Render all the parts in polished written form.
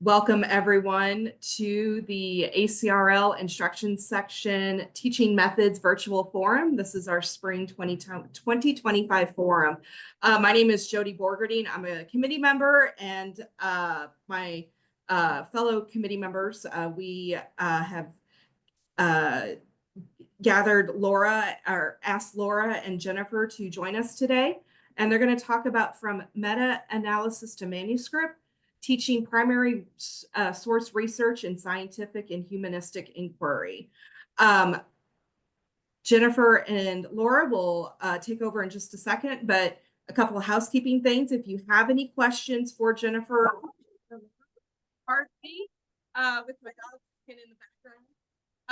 Welcome everyone to the ACRL Instruction Section Teaching Methods Virtual Forum. This is our Spring 2025 Forum. My name is Jody Borgerding. I'm a committee member, and my fellow committee members, we have gathered Laura, or asked Laura and Jennifer to join us today. And they're going to talk about from meta-analysis to manuscript, teaching primary source research in scientific and humanistic inquiry. Jennifer and Laura will take over in just a second, but a couple of housekeeping things. If you have any questions for Jennifer, pardon me, with my dog in the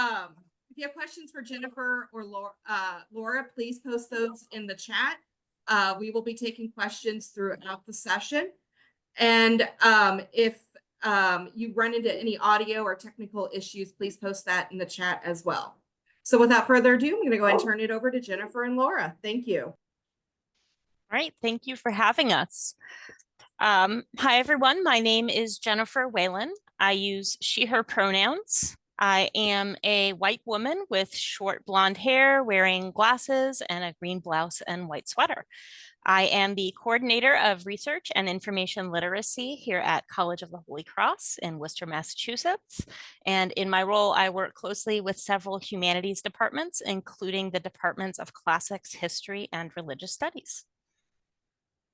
background. If you have questions for Jennifer or Laura, please post those in the chat. We will be taking questions throughout the session. And if you run into any audio or technical issues, please post that in the chat as well. So without further ado, I'm going to go ahead and turn it over to Jennifer and Laura. Thank you. All right, thank you for having us. Hi, everyone. My name is Jennifer Whalen. I use she, her pronouns. I am a white woman with short blonde hair, wearing glasses and a green blouse and white sweater. I am the coordinator of research and information literacy here at College of the Holy Cross in Worcester, Massachusetts. And in my role, I work closely with several humanities departments, including the departments of classics, history, and religious studies.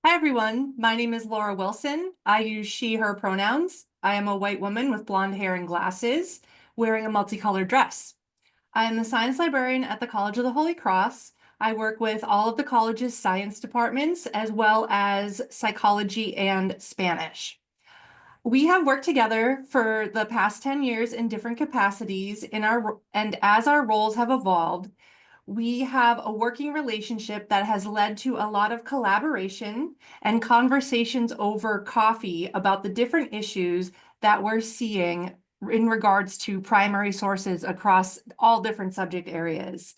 Hi, everyone. My name is Laura Wilson. I use she, her pronouns. I am a white woman with blonde hair and glasses, wearing a multicolored dress. I am the science librarian at the College of the Holy Cross. I work with all of the college's science departments, as well as psychology and Spanish. We have worked together for the past 10 years in different capacities and as our roles have evolved, we have a working relationship that has led to a lot of collaboration and conversations over coffee about the different issues that we're seeing in regards to primary sources across all different subject areas.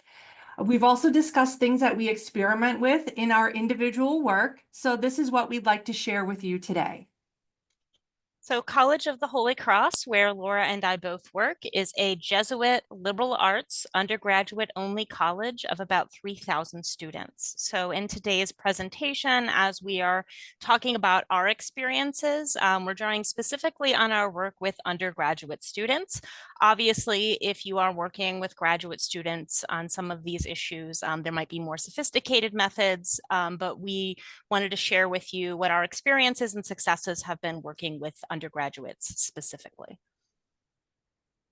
We've also discussed things that we experiment with in our individual work. So this is what we'd like to share with you today. So College of the Holy Cross, where Laura and I both work, is a Jesuit liberal arts undergraduate only college of about 3,000 students. So in today's presentation, as we are talking about our experiences, we're drawing specifically on our work with undergraduate students. Obviously, if you are working with graduate students on some of these issues, there might be more sophisticated methods, but we wanted to share with you what our experiences and successes have been working with undergraduates specifically.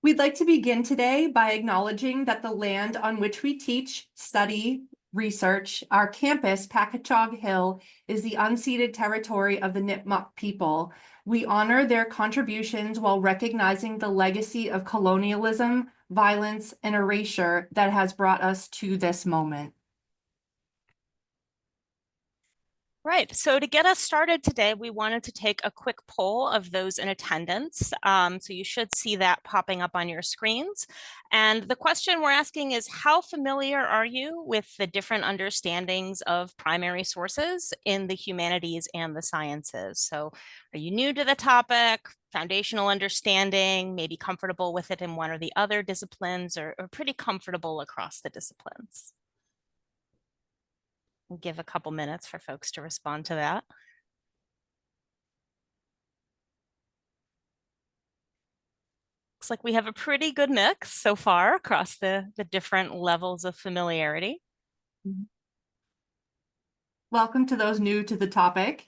We'd like to begin today by acknowledging that the land on which we teach, study, research, our campus, Packagug Hill, is the unceded territory of the Nipmuc people. We honor their contributions while recognizing the legacy of colonialism, violence, and erasure that has brought us to this moment. Right, so to get us started today, we wanted to take a quick poll of those in attendance. So you should see that popping up on your screens. And the question we're asking is, how familiar are you with the different understandings of primary sources in the humanities and the sciences? So are you new to the topic, foundational understanding, maybe comfortable with it in one or the other disciplines, or pretty comfortable across the disciplines? We'll give a couple minutes for folks to respond to that. Looks like we have a pretty good mix so far across the different levels of familiarity. Welcome to those new to the topic.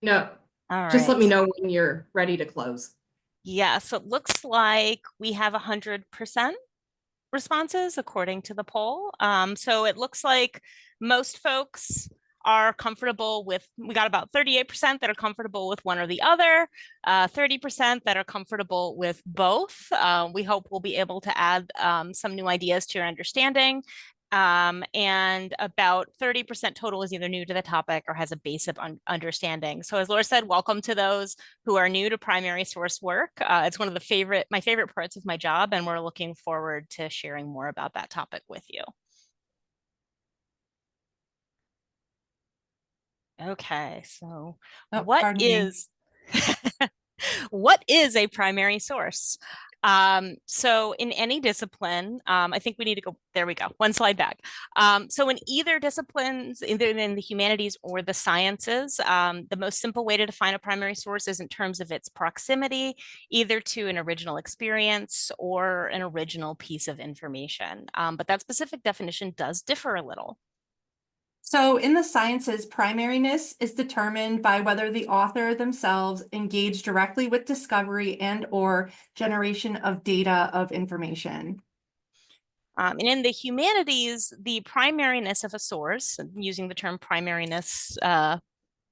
No, all right. Just let me know when you're ready to close. Yeah, so it looks like we have 100% responses according to the poll. So it looks like most folks are comfortable with, we got about 38% that are comfortable with one or the other, 30% that are comfortable with both. We hope we'll be able to add some new ideas to your understanding. And about 30% total is either new to the topic or has a basic understanding. So as Laura said, welcome to those who are new to primary source work. It's one of my favorite parts of my job, and we're looking forward to sharing more about that topic with you. Okay, so Oh, what pardon me. is what is a primary source? So in any discipline, I think we need to go, there we go, one slide back. So in either disciplines, either in the humanities or the sciences, the most simple way to define a primary source is in terms of its proximity, either to an original experience or an original piece of information. But that specific definition does differ a little. So in the sciences, primariness is determined by whether the author themselves engage directly with discovery and or generation of data of information. And in the humanities, the primariness of a source, using the term primariness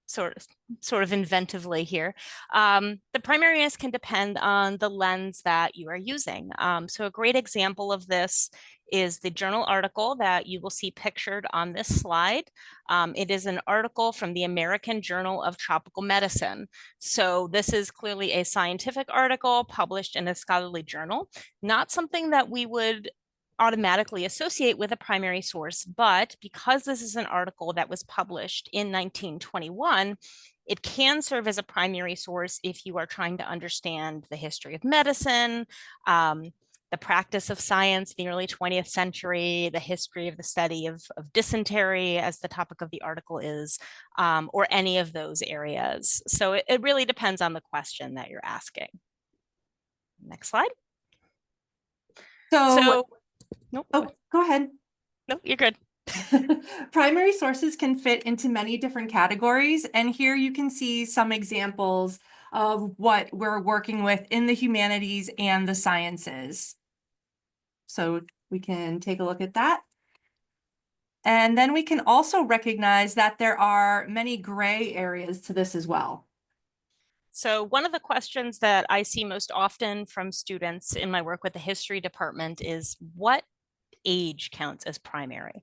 sort of inventively here, the primariness can depend on the lens that you are using. So a great example of this is the journal article that you will see pictured on this slide. It is an article from the American Journal of Tropical Medicine. So this is clearly a scientific article published in a scholarly journal, not something that we would automatically associate with a primary source, but because this is an article that was published in 1921, it can serve as a primary source if you are trying to understand the history of medicine, the practice of science in the early 20th century, the history of the study of dysentery, as the topic of the article is, or any of those areas. So it really depends on the question that you're asking. Next slide. So nope. Oh, go ahead. No, you're good. Primary sources can fit into many different categories, and here you can see some examples of what we're working with in the humanities and the sciences. So we can take a look at that. And then we can also recognize that there are many gray areas to this as well. So one of the questions that I see most often from students in my work with the history department is what age counts as primary.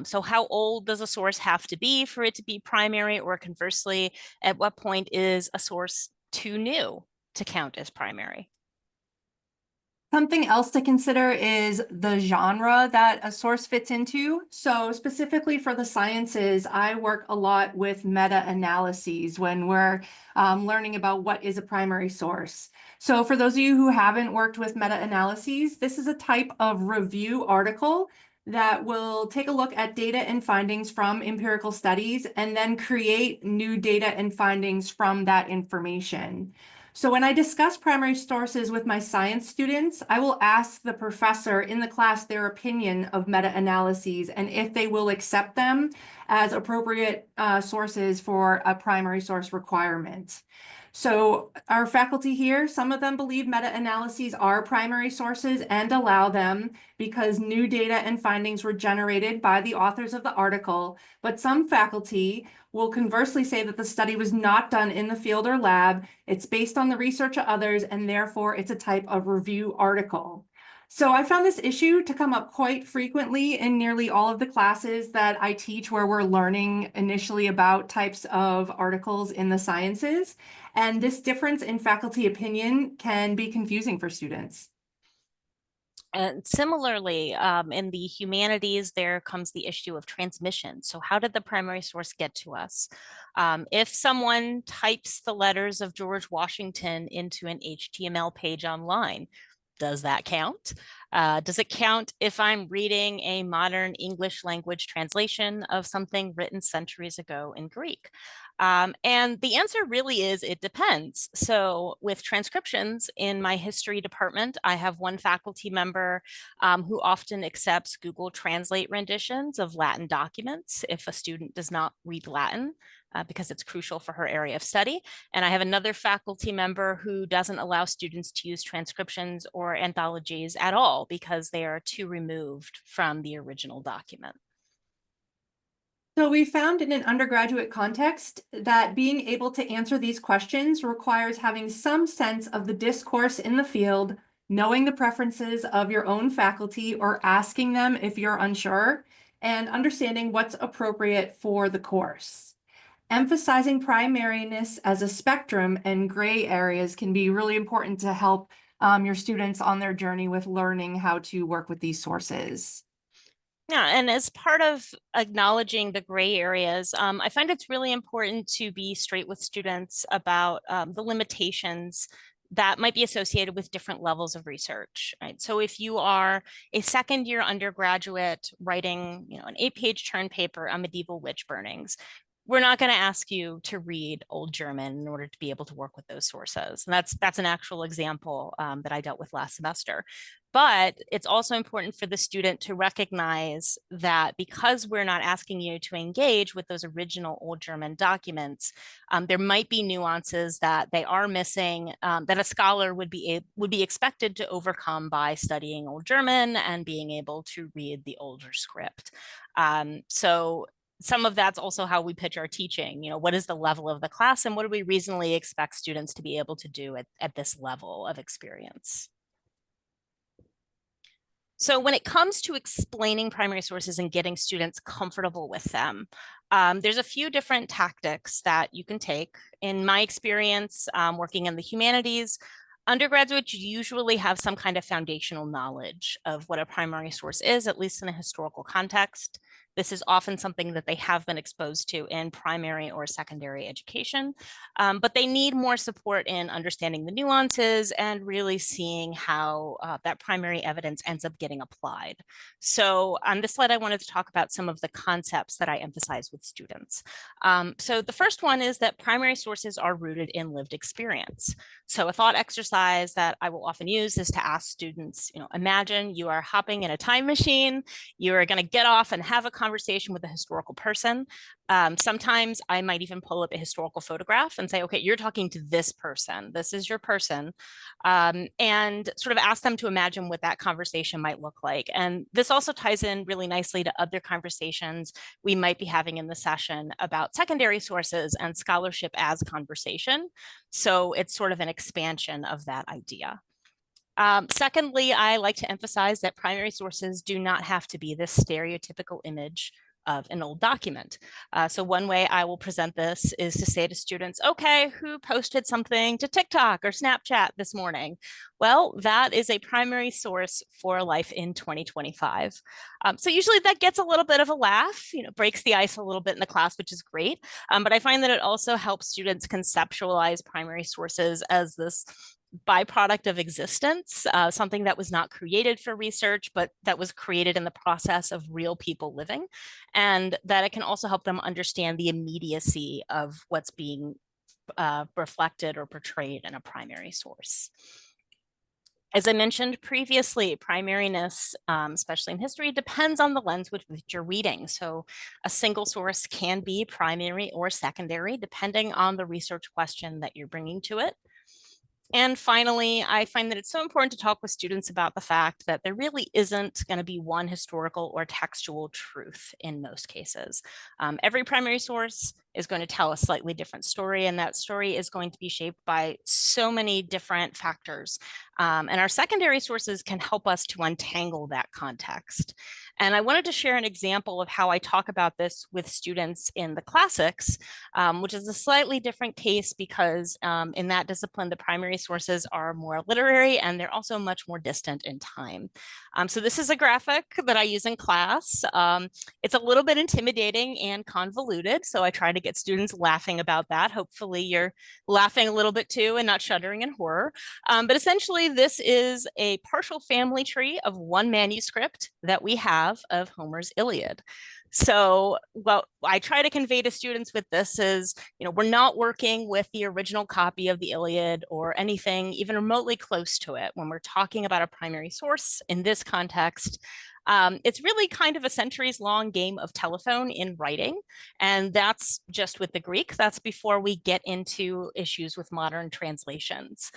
So how old does a source have to be for it to be primary, or conversely, at what point is a source too new to count as primary? Something else to consider is the genre that a source fits into. So specifically for the sciences, I work a lot with meta-analyses when we're learning about what is a primary source. So for those of you who haven't worked with meta-analyses, this is a type of review article that will take a look at data and findings from empirical studies and then create new data and findings from that information. So when I discuss primary sources with my science students, I will ask the professor in the class their opinion of meta-analyses and if they will accept them as appropriate sources for a primary source requirement. So our faculty here, some of them believe meta-analyses are primary sources and allow them because new data and findings were generated by the authors of the article, but some faculty will conversely say that the study was not done in the field or lab, it's based on the research of others, and therefore it's a type of review article. So I found this issue to come up quite frequently in nearly all of the classes that I teach where we're learning initially about types of articles in the sciences. And this difference in faculty opinion can be confusing for students. And similarly, in the humanities, there comes the issue of transmission. So how did the primary source get to us? If someone types the letters of George Washington into an HTML page online, does that count? Does it count if I'm reading a modern English language translation of something written centuries ago in Greek? And the answer really is it depends. So with transcriptions in my history department, I have one faculty member who often accepts Google Translate renditions of Latin documents if a student does not read Latin. Because it's crucial for her area of study. And I have another faculty member who doesn't allow students to use transcriptions or anthologies at all because they are too removed from the original document. So we found in an undergraduate context that being able to answer these questions requires having some sense of the discourse in the field, knowing the preferences of your own faculty or asking them if you're unsure, and understanding what's appropriate for the course. Emphasizing primariness as a spectrum and gray areas can be really important to help your students on their journey with learning how to work with these sources. Yeah, and as part of acknowledging the gray areas, I find it's really important to be straight with students about the limitations that might be associated with different levels of research, right? So if you are a second-year undergraduate writing, an 8-page term paper on medieval witch burnings, we're not going to ask you to read Old German in order to be able to work with those sources. And that's an actual example that I dealt with last semester. But it's also important for the student to recognize that because we're not asking you to engage with those original Old German documents, there might be nuances that they are missing that a scholar would be expected to overcome by studying Old German and being able to read the older script. So some of that's also how we pitch our teaching. What is the level of the class and what do we reasonably expect students to be able to do at this level of experience? So when it comes to explaining primary sources and getting students comfortable with them, there's a few different tactics that you can take. In my experience, working in the humanities, undergraduates usually have some kind of foundational knowledge of what a primary source is, at least in a historical context. This is often something that they have been exposed to in primary or secondary education, but they need more support in understanding the nuances and really seeing how that primary evidence ends up getting applied. So on this slide, I wanted to talk about some of the concepts that I emphasize with students. So the first one is that primary sources are rooted in lived experience. So a thought exercise that I will often use is to ask students, imagine you are hopping in a time machine, you are going to get off and have a conversation with a historical person. Sometimes I might even pull up a historical photograph and say, okay, you're talking to this person. This is your person. And sort of ask them to imagine what that conversation might look like. And this also ties in really nicely to other conversations we might be having in the session about secondary sources and scholarship as conversation. So it's sort of an expansion of that idea. Secondly, I like to emphasize that primary sources do not have to be this stereotypical image of an old document. So one way I will present this is to say to students, okay, who posted something to TikTok or Snapchat this morning? Well, that is a primary source for life in 2025. So usually that gets a little bit of a laugh, breaks the ice a little bit in the class, which is great. But I find that it also helps students conceptualize primary sources as this byproduct of existence, something that was not created for research, but that was created in the process of real people living, and that it can also help them understand the immediacy of what's being reflected or portrayed in a primary source. As I mentioned previously, primariness, especially in history, depends on the lens with which you're reading. So a single source can be primary or secondary, depending on the research question that you're bringing to it. And finally, I find that it's so important to talk with students about the fact that there really isn't going to be one historical or textual truth in most cases. Every primary source is going to tell a slightly different story, and that story is going to be shaped by so many different factors. And our secondary sources can help us to untangle that context. And I wanted to share an example of how I talk about this with students in the classics, which is a slightly different case because in that discipline, the primary sources are more literary and they're also much more distant in time. So this is a graphic that I use in class. It's a little bit intimidating and convoluted, so I try to get students laughing about that. Hopefully you're laughing a little bit too and not shuddering in horror. But essentially this is a partial family tree of one manuscript that we have of Homer's Iliad. So what I try to convey to students with this is, we're not working with the original copy of the Iliad or anything even remotely close to it. When we're talking about a primary source in this context, it's really kind of a centuries-long game of telephone in writing, and that's just with the Greek. That's before we get into issues with modern translations.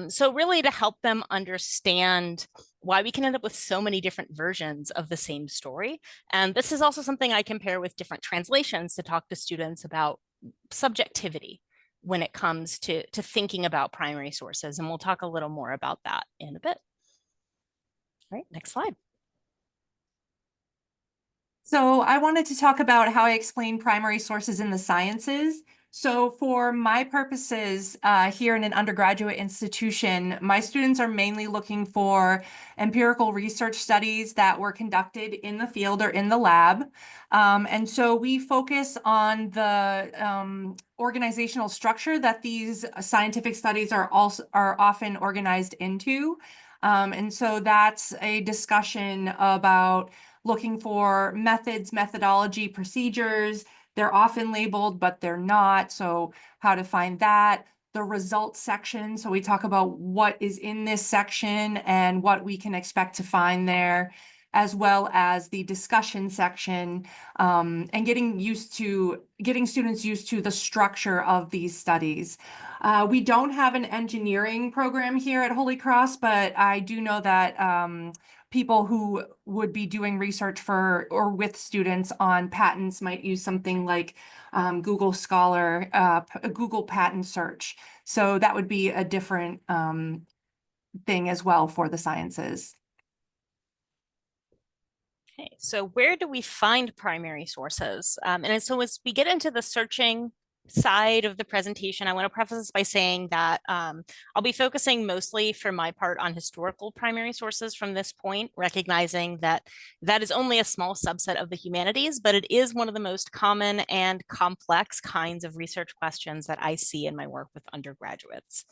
So really to help them understand why we can end up with so many different versions of the same story. And this is also something I compare with different translations to talk to students about subjectivity when it comes to thinking about primary sources. And we'll talk a little more about that in a bit. All right, next slide. So I wanted to talk about how I explain primary sources in the sciences. So for my purposes here in an undergraduate institution, my students are mainly looking for empirical research studies that were conducted in the field or in the lab. And so we focus on the organizational structure that these scientific studies are often organized into. And so that's a discussion about looking for methods, methodology, procedures. They're often labeled, but they're not. So how to find that. The results section. So we talk about what is in this section and what we can expect to find there, as well as the discussion section, and getting students used to the structure of these studies. We don't have an engineering program here at Holy Cross, but I do know that people who would be doing research for or with students on patents might use something like Google Scholar, Google Patent Search. So that would be a different thing as well for the sciences. Okay, so where do we find primary sources? And so as we get into the searching side of the presentation, I want to preface this by saying that I'll be focusing mostly for my part on historical primary sources from this point, recognizing that that is only a small subset of the humanities, but it is one of the most common and complex kinds of research questions that I see in my work with undergraduates.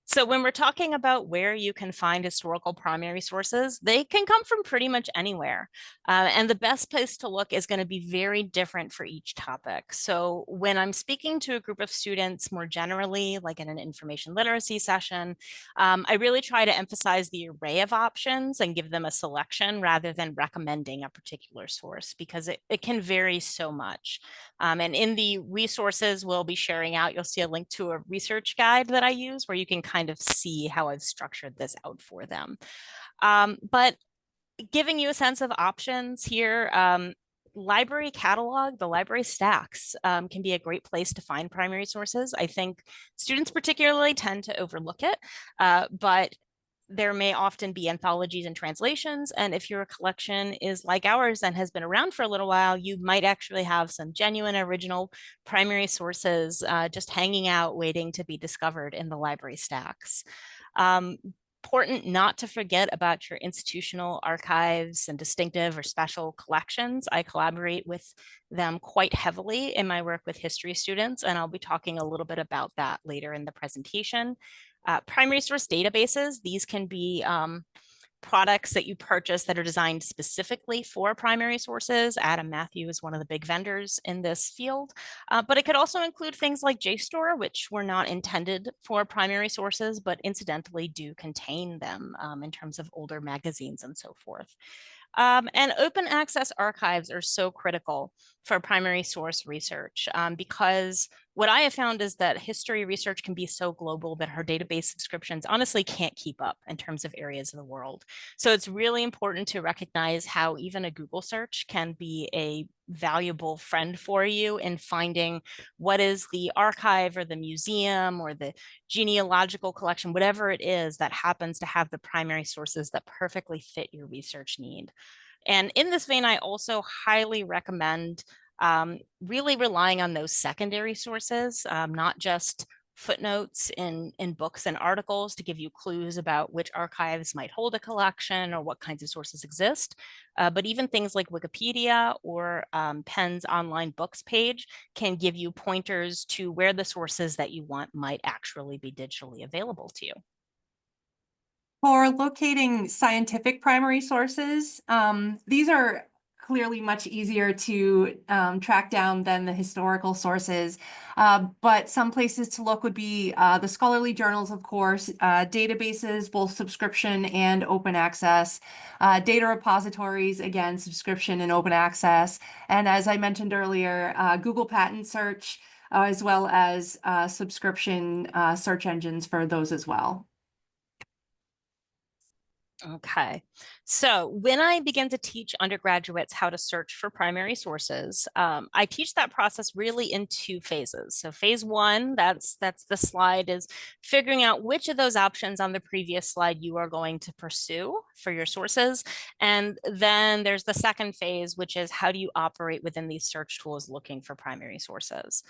So when we're talking about where you can find historical primary sources, they can come from pretty much anywhere. And the best place to look is going to be very different for each topic. So when I'm speaking to a group of students more generally, like in an information literacy session, I really try to emphasize the array of options and give them a selection rather than recommending a particular source, because it can vary so much. And in the resources we'll be sharing out, you'll see a link to a research guide that I use where you can kind of see how I've structured this out for them. But giving you a sense of options here, library catalog, the library stacks can be a great place to find primary sources. I think students particularly tend to overlook it, but there may often be anthologies and translations. And if your collection is like ours and has been around for a little while, you might actually have some genuine original primary sources just hanging out, waiting to be discovered in the library stacks. Important not to forget about your institutional archives and distinctive or special collections. I collaborate with them quite heavily in my work with history students, and I'll be talking a little bit about that later in the presentation. Primary source databases, these can be products that you purchase that are designed specifically for primary sources. Adam Matthew is one of the big vendors in this field, but it could also include things like JSTOR, which were not intended for primary sources, but incidentally do contain them in terms of older magazines and so forth. And open access archives are so critical for primary source research because what I have found is that history research can be so global that our database subscriptions honestly can't keep up in terms of areas of the world. So it's really important to recognize how even a Google search can be a valuable friend for you in finding what is the archive or the museum or the genealogical collection, whatever it is that happens to have the primary sources that perfectly fit your research need. And in this vein, I also highly recommend really relying on those secondary sources, not just footnotes in books and articles to give you clues about which archives might hold a collection or what kinds of sources exist, but even things like Wikipedia or Penn's online books page can give you pointers to where the sources that you want might actually be digitally available to you. For locating scientific primary sources, these are clearly much easier to track down than the historical sources. But some places to look would be the scholarly journals, of course, databases, both subscription and open access, data repositories, again, subscription and open access. And as I mentioned earlier, Google Patent Search, as well as subscription search engines for those as well. Okay, so when I begin to teach undergraduates how to search for primary sources, I teach that process really in two phases. So phase one, that's the slide, is figuring out which of those options on the previous slide you are going to pursue for your sources. And then there's the second phase, which is how do you operate within these search tools looking for primary sources.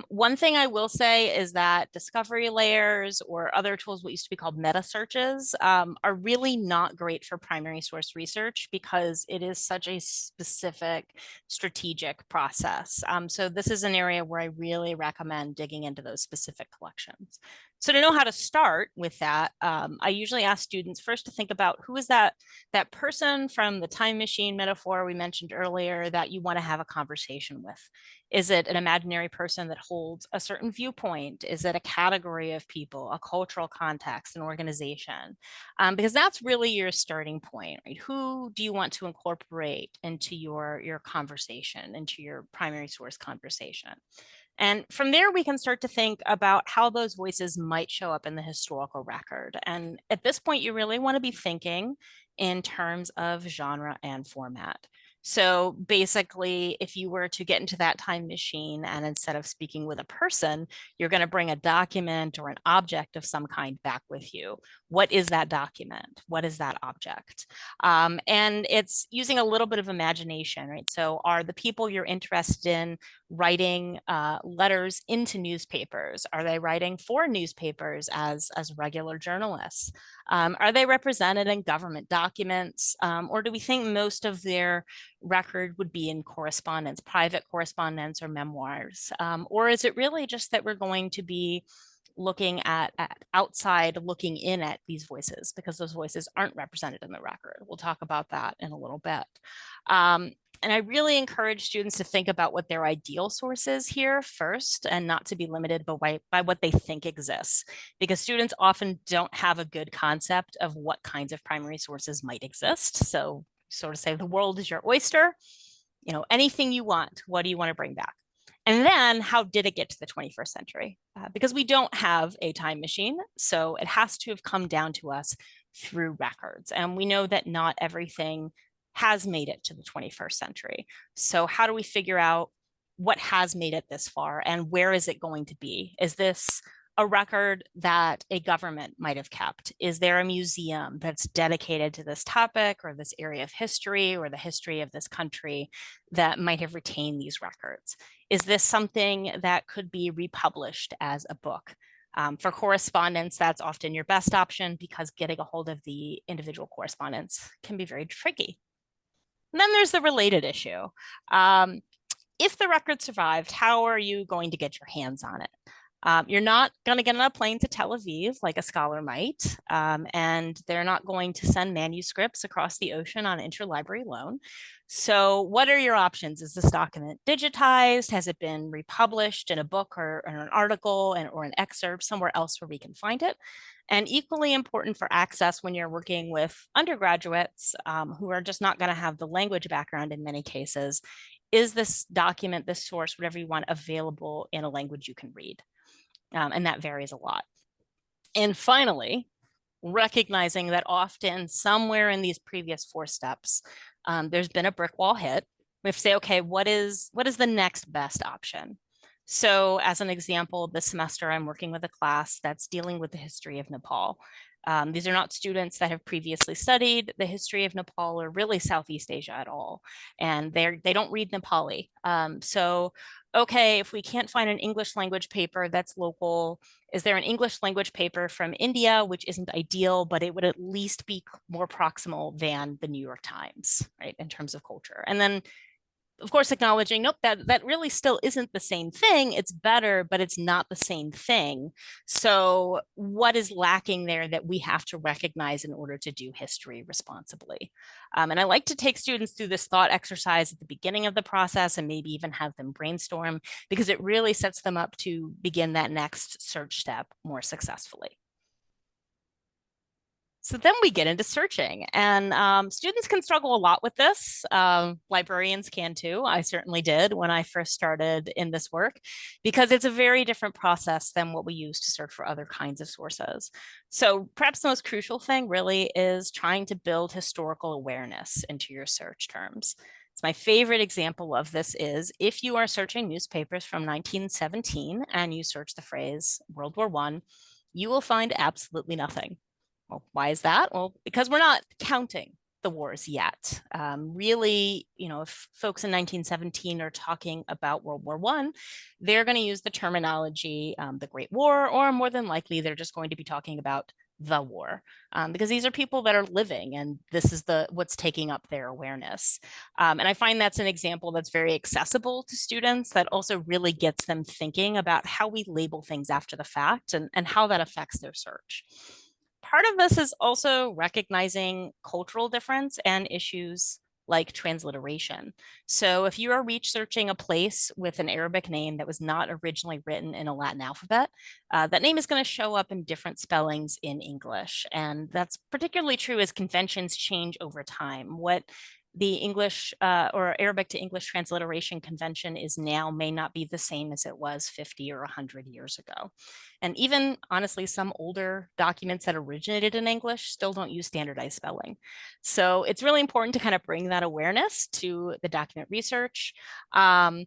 One thing I will say is that discovery layers or other tools, what used to be called meta searches, are really not great for primary source research because it is such a specific strategic process. So this is an area where I really recommend digging into those specific collections. So to know how to start with that, I usually ask students first to think about who is that person from the time machine metaphor we mentioned earlier that you want to have a conversation with. Is it an imaginary person that holds a certain viewpoint? Is it a category of people, a cultural context, an organization? Because that's really your starting point, right? Who do you want to incorporate into your conversation, into your primary source conversation? And from there, we can start to think about how those voices might show up in the historical record. And at this point, you really want to be thinking in terms of genre and format. So basically, if you were to get into that time machine and instead of speaking with a person, you're going to bring a document or an object of some kind back with you. What is that document? What is that object? And it's using a little bit of imagination, right? So are the people you're interested in writing letters into newspapers? Are they writing for newspapers as regular journalists? Are they represented in government documents? Or do we think most of their record would be in correspondence, private correspondence or memoirs? Or is it really just that we're going to be looking at outside, looking in at these voices because those voices aren't represented in the record? We'll talk about that in a little bit. And I really encourage students to think about what their ideal source is here first and not to be limited by what they think exists, because students often don't have a good concept of what kinds of primary sources might exist. So sort of say the world is your oyster, anything you want, what do you want to bring back? And then how did it get to the 21st century? Because we don't have a time machine, so it has to have come down to us through records. And we know that not everything has made it to the 21st century. So how do we figure out what has made it this far and where is it going to be? Is this a record that a government might have kept? Is there a museum that's dedicated to this topic or this area of history or the history of this country that might have retained these records? Is this something that could be republished as a book? For correspondence, that's often your best option because getting a hold of the individual correspondence can be very tricky. And then there's the related issue. If the record survived, how are you going to get your hands on it? You're not going to get on a plane to Tel Aviv like a scholar might, and they're not going to send manuscripts across the ocean on interlibrary loan. So what are your options? Is this document digitized? Has it been republished in a book or an article or an excerpt somewhere else where we can find it? And equally important for access when you're working with undergraduates who are just not going to have the language background in many cases, is this document, this source, whatever you want, available in a language you can read? And that varies a lot. And finally, recognizing that often somewhere in these previous 4 steps, there's been a brick wall hit. We have to say, okay, what is the next best option? So as an example, this semester, I'm working with a class that's dealing with the history of Nepal. These are not students that have previously studied the history of Nepal or really Southeast Asia at all. And they don't read Nepali. So, okay, if we can't find an English language paper that's local, is there an English language paper from India, which isn't ideal, but it would at least be more proximal than the New York Times, right, in terms of culture? And then of course, acknowledging, nope, that really still isn't the same thing. It's better, but it's not the same thing. So what is lacking there that we have to recognize in order to do history responsibly? And I like to take students through this thought exercise at the beginning of the process and maybe even have them brainstorm because it really sets them up to begin that next search step more successfully. So then we get into searching, and students can struggle a lot with this. Librarians can too. I certainly did when I first started in this work, because it's a very different process than what we use to search for other kinds of sources. So perhaps the most crucial thing really is trying to build historical awareness into your search terms. So my favorite example of this is if you are searching newspapers from 1917 and you search the phrase World War I, you will find absolutely nothing. Well, why is that? Well, because we're not counting the wars yet. Really, if folks in 1917 are talking about World War I, they're going to use the terminology, the Great War, or more than likely, they're just going to be talking about the war, because these are people that are living, and this is what's taking up their awareness. And I find that's an example that's very accessible to students, that also really gets them thinking about how we label things after the fact and how that affects their search. Part of this is also recognizing cultural difference and issues like transliteration. So if you are researching a place with an Arabic name that was not originally written in a Latin alphabet, that name is going to show up in different spellings in English. And that's particularly true as conventions change over time. What the English or Arabic to English transliteration convention is now may not be the same as it was 50 or 100 years ago. And even honestly, some older documents that originated in English still don't use standardized spelling. So it's really important to kind of bring that awareness to the document research. And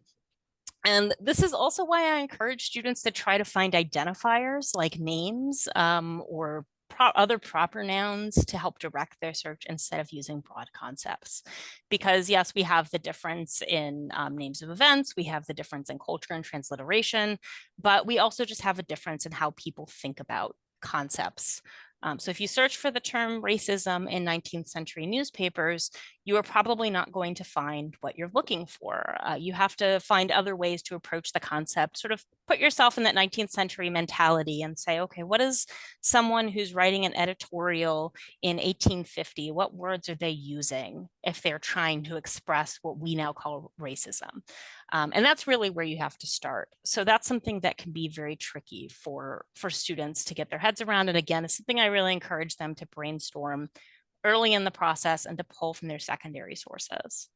this is also why I encourage students to try to find identifiers like names or other proper nouns to help direct their search instead of using broad concepts. Because yes, we have the difference in names of events, we have the difference in culture and transliteration, but we also just have a difference in how people think about concepts. So if you search for the term racism in 19th century newspapers, you are probably not going to find what you're looking for. You have to find other ways to approach the concept, sort of put yourself in that 19th century mentality and say, okay, what is someone who's writing an editorial in 1850, what words are they using if they're trying to express what we now call racism? And that's really where you have to start. So that's something that can be very tricky for students to get their heads around. And again, it's something I really encourage them to brainstorm early in the process and to pull from their secondary sources.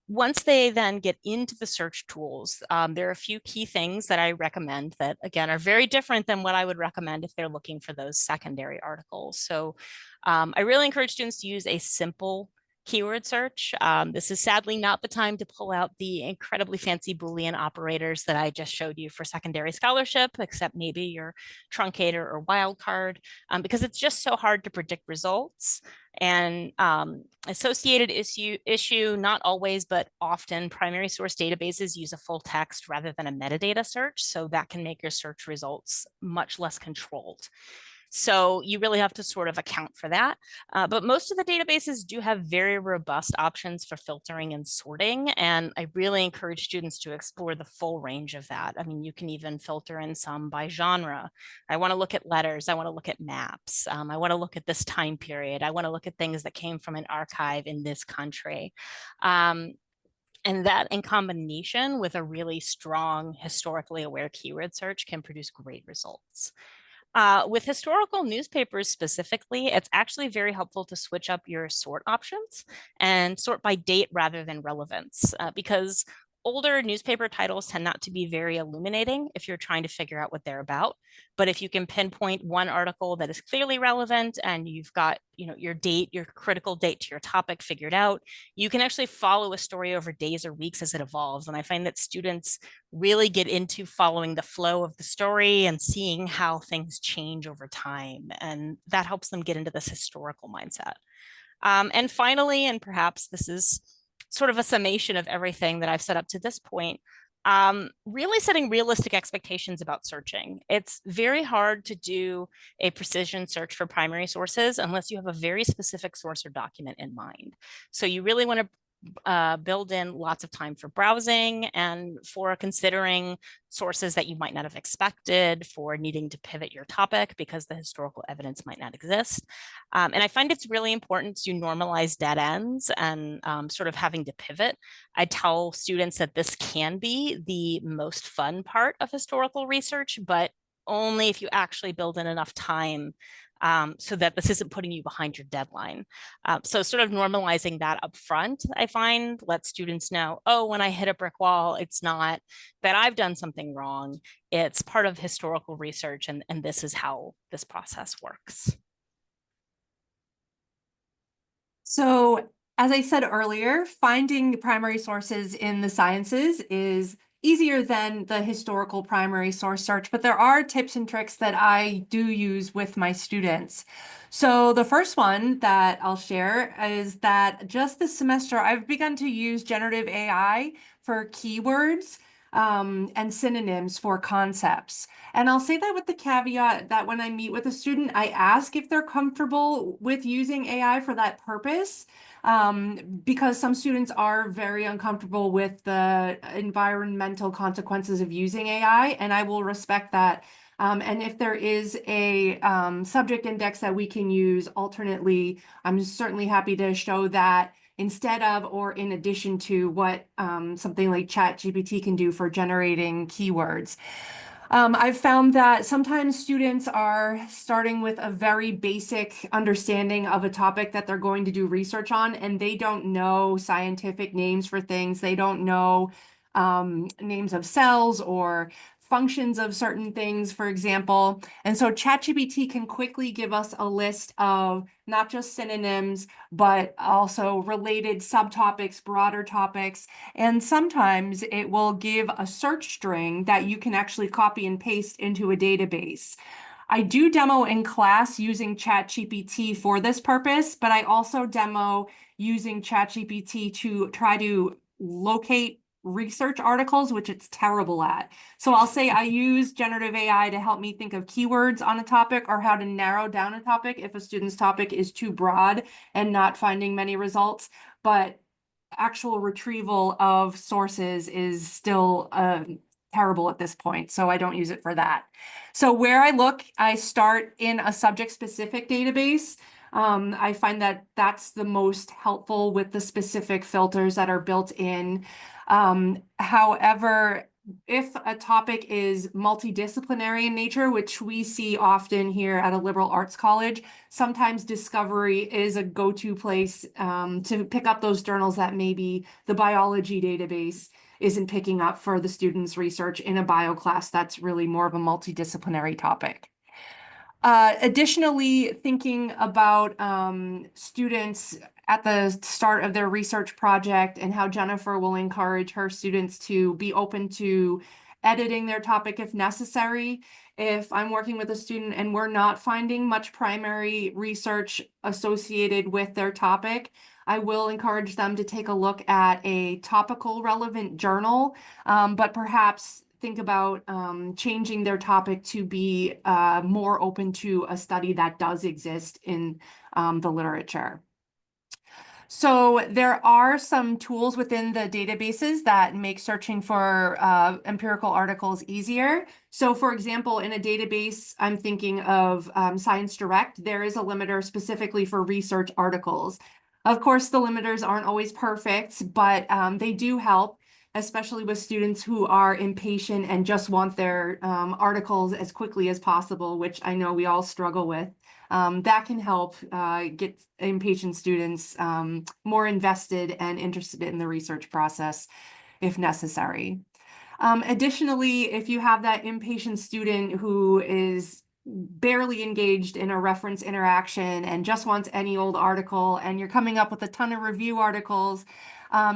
Once they then get into the search tools, there are a few key things that I recommend that, again, are very different than what I would recommend if they're looking for those secondary articles. So I really encourage students to use a simple keyword search. This is sadly not the time to pull out the incredibly fancy Boolean operators that I just showed you for secondary scholarship, except maybe your truncator or wildcard, because it's just so hard to predict results. And associated issue, not always, but often primary source databases use a full text rather than a metadata search. So that can make your search results much less controlled. So you really have to sort of account for that. But most of the databases do have very robust options for filtering and sorting. And I really encourage students to explore the full range of that. I mean, you can even filter in some by genre. I want to look at letters. I want to look at maps. I want to look at this time period. I want to look at things that came from an archive in this country. And that in combination with a really strong historically aware keyword search can produce great results. With historical newspapers specifically, it's actually very helpful to switch up your sort options and sort by date rather than relevance, because older newspaper titles tend not to be very illuminating if you're trying to figure out what they're about. But if you can pinpoint one article that is clearly relevant and you've got, your date, your critical date to your topic figured out, you can actually follow a story over days or weeks as it evolves. And I find that students really get into following the flow of the story and seeing how things change over time. And that helps them get into this historical mindset. And finally, and perhaps this is sort of a summation of everything that I've set up to this point, really setting realistic expectations about searching. It's very hard to do a precision search for primary sources unless you have a very specific source or document in mind. So you really want to build in lots of time for browsing and for considering sources that you might not have expected, for needing to pivot your topic because the historical evidence might not exist. And I find it's really important to normalize dead ends and sort of having to pivot. I tell students that this can be the most fun part of historical research, but only if you actually build in enough time so that this isn't putting you behind your deadline. So sort of normalizing that up front, I find, lets students know, oh, when I hit a brick wall, it's not that I've done something wrong. It's part of historical research, and this is how this process works. So, as I said earlier, finding primary sources in the sciences is easier than the historical primary source search, but there are tips and tricks that I do use with my students. So the first one that I'll share is that just this semester, I've begun to use generative AI for keywords and synonyms for concepts. And I'll say that with the caveat that when I meet with a student, I ask if they're comfortable with using AI for that purpose. Because some students are very uncomfortable with the environmental consequences of using AI, and I will respect that. And if there is a subject index that we can use alternately, I'm certainly happy to show that instead of or in addition to what something like ChatGPT can do for generating keywords. I've found that sometimes students are starting with a very basic understanding of a topic that they're going to do research on, and they don't know scientific names for things. They don't know names of cells or functions of certain things, for example. And so ChatGPT can quickly give us a list of not just synonyms, but also related subtopics, broader topics. And sometimes it will give a search string that you can actually copy and paste into a database. I do demo in class using ChatGPT for this purpose, but I also demo using ChatGPT to try to locate research articles, which it's terrible at. So I'll say I use generative AI to help me think of keywords on a topic or how to narrow down a topic if a student's topic is too broad and not finding many results. But actual retrieval of sources is still terrible at this point, so I don't use it for that. So where I look, I start in a subject-specific database. I find that that's the most helpful with the specific filters that are built in. However, if a topic is multidisciplinary in nature, which we see often here at a liberal arts college, sometimes discovery is a go-to place to pick up those journals that maybe the biology database isn't picking up for the students' research in a bio class that's really more of a multidisciplinary topic. Additionally, thinking about students at the start of their research project and how Jennifer will encourage her students to be open to editing their topic if necessary. If I'm working with a student and we're not finding much primary research associated with their topic, I will encourage them to take a look at a topical relevant journal, but perhaps think about changing their topic to be more open to a study that does exist in the literature. So there are some tools within the databases that make searching for empirical articles easier. So for example, in a database, I'm thinking of Science Direct, there is a limiter specifically for research articles. Of course, the limiters aren't always perfect, but they do help, especially with students who are impatient and just want their articles as quickly as possible, which I know we all struggle with. That can help get impatient students more invested and interested in the research process if necessary. Additionally, if you have that impatient student who is barely engaged in a reference interaction and just wants any old article, and you're coming up with a ton of review articles,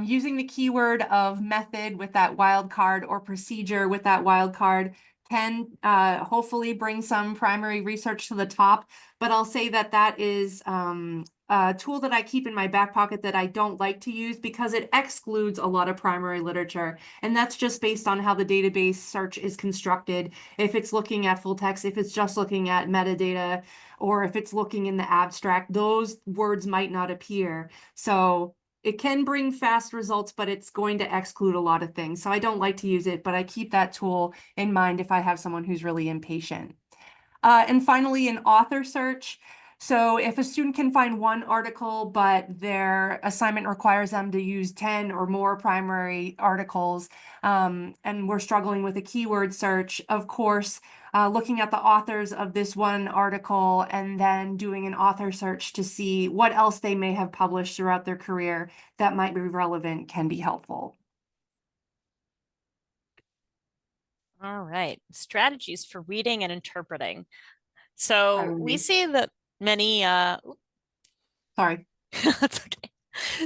using the keyword of method with that wildcard or procedure with that wildcard can hopefully bring some primary research to the top. But I'll say that that is a tool that I keep in my back pocket that I don't like to use because it excludes a lot of primary literature. And that's just based on how the database search is constructed. If it's looking at full text, if it's just looking at metadata, or if it's looking in the abstract, those words might not appear. So it can bring fast results, but it's going to exclude a lot of things. So I don't like to use it, but I keep that tool in mind if I have someone who's really impatient. And finally, an author search. So if a student can find one article, but their assignment requires them to use 10 or more primary articles, and we're struggling with a keyword search, of course, looking at the authors of this one article and then doing an author search to see what else they may have published throughout their career that might be relevant can be helpful. All right, strategies for reading and interpreting. So we see that many, Sorry. that's okay.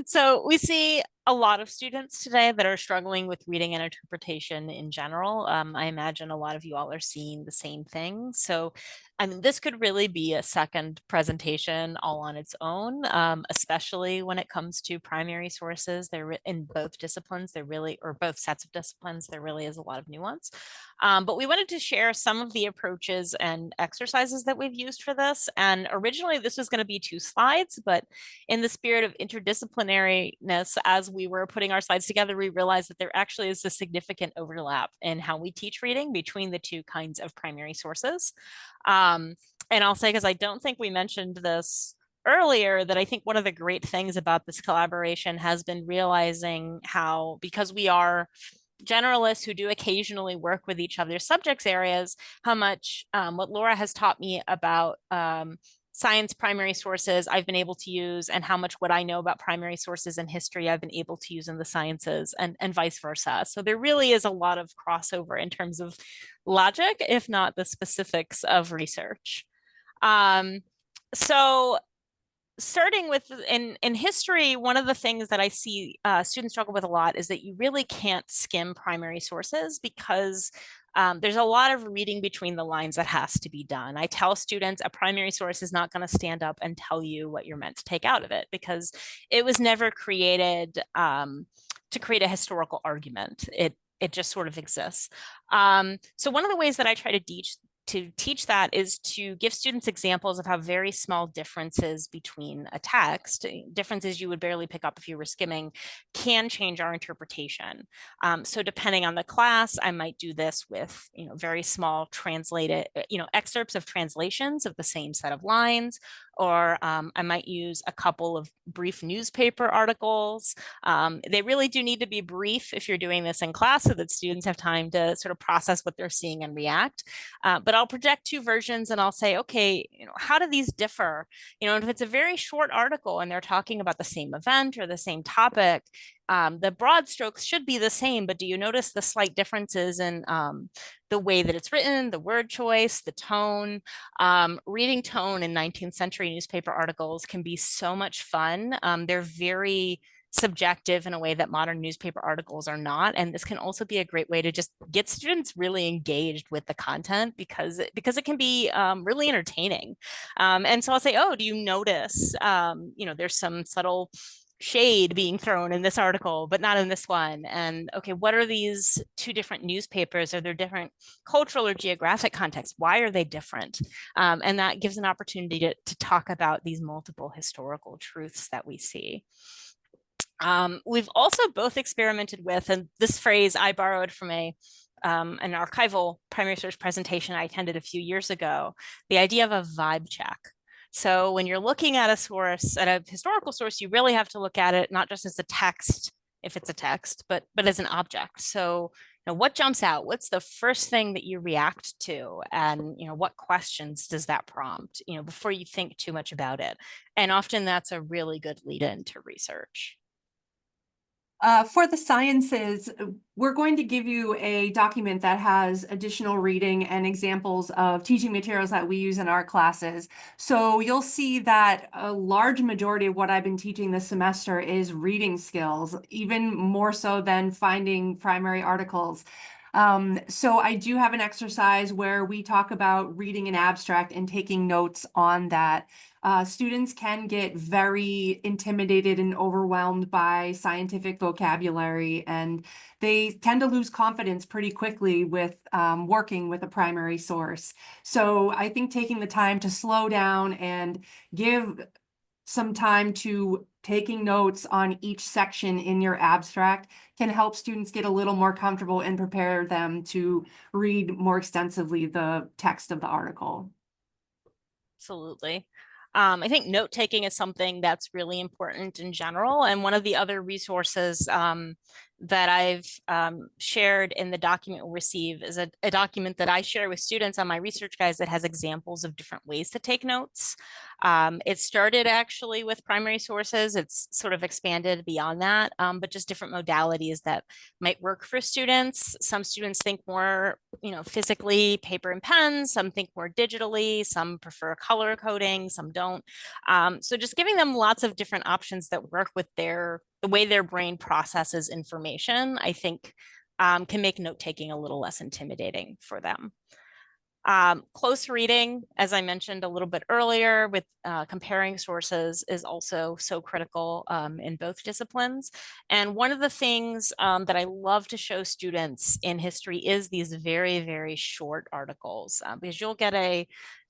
So we see a lot of students today that are struggling with reading and interpretation in general. I imagine a lot of you all are seeing the same thing. So, I mean, this could really be a second presentation all on its own, especially when it comes to primary sources. They're in both disciplines, they're really, or both sets of disciplines, there really is a lot of nuance. But we wanted to share some of the approaches and exercises that we've used for this. And originally this was going to be 2 slides, but in the spirit of interdisciplinariness, as we were putting our slides together, we realized that there actually is a significant overlap in how we teach reading between the 2 kinds of primary sources. And I'll say, because I don't think we mentioned this earlier, that I think one of the great things about this collaboration has been realizing how, because we are generalists who do occasionally work with each other's subjects areas, how much what Laura has taught me about science primary sources I've been able to use, and how much what I know about primary sources in history I've been able to use in the sciences, and vice versa. So there really is a lot of crossover in terms of logic, if not the specifics of research. So starting with in history, one of the things that I see students struggle with a lot is that you really can't skim primary sources, because there's a lot of reading between the lines that has to be done. I tell students a primary source is not going to stand up and tell you what you're meant to take out of it, because it was never created to create a historical argument. It just sort of exists. So one of the ways that I try to teach that is to give students examples of how very small differences between a text, differences you would barely pick up if you were skimming, can change our interpretation. So depending on the class, I might do this with, very small translated, excerpts of translations of the same set of lines, or I might use a couple of brief newspaper articles. They really do need to be brief if you're doing this in class, so that students have time to sort of process what they're seeing and react. But I'll project 2 versions and I'll say, okay, how do these differ? If it's a very short article and they're talking about the same event or the same topic, the broad strokes should be the same, but do you notice the slight differences in the way that it's written, the word choice, the tone? Reading tone in 19th century newspaper articles can be so much fun. They're very subjective in a way that modern newspaper articles are not. And this can also be a great way to just get students really engaged with the content, because it can be really entertaining. And so I'll say, oh, do you notice, there's some subtle shade being thrown in this article, but not in this one? And okay, what are these 2 different newspapers? Are there different cultural or geographic contexts? Why are they different? And that gives an opportunity to talk about these multiple historical truths that we see. We've also both experimented with, and this phrase I borrowed from an archival primary source presentation I attended a few years ago, the idea of a vibe check. So when you're looking at a source, at a historical source, you really have to look at it not just as a text, if it's a text, but as an object. So what jumps out? What's the first thing that you react to? And what questions does that prompt, before you think too much about it? And often that's a really good lead-in to research. For the sciences, we're going to give you a document that has additional reading and examples of teaching materials that we use in our classes. So you'll see that a large majority of what I've been teaching this semester is reading skills, even more so than finding primary articles. So I do have an exercise where we talk about reading an abstract and taking notes on that. Students can get very intimidated and overwhelmed by scientific vocabulary, and they tend to lose confidence pretty quickly with working with a primary source. So I think taking the time to slow down and give some time to taking notes on each section in your abstract can help students get a little more comfortable and prepare them to read more extensively the text of the article. Absolutely. I think note-taking is something that's really important in general. And one of the other resources that I've shared in the document we'll receive is a document that I share with students on my research guides that has examples of different ways to take notes. It started actually with primary sources. It's sort of expanded beyond that, but just different modalities that might work for students. Some students think more, physically, paper and pens. Some think more digitally. Some prefer color coding. Some don't. So just giving them lots of different options that work with the way their brain processes information, I think can make note-taking a little less intimidating for them. Close reading, as I mentioned a little bit earlier, with comparing sources is also so critical in both disciplines. And one of the things that I love to show students in history is these very, very short articles, because you'll get a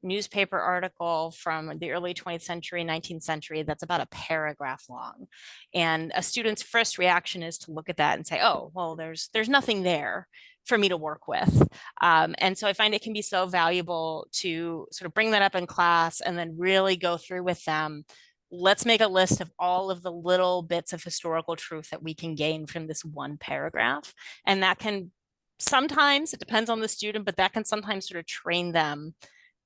newspaper article from the early 20th century, 19th century that's about a paragraph long. And a student's first reaction is to look at that and say, oh, well, there's nothing there for me to work with. And so I find it can be so valuable to sort of bring that up in class and then really go through with them. Let's make a list of all of the little bits of historical truth that we can gain from this one paragraph. And that can sometimes, it depends on the student, but that can sometimes sort of train them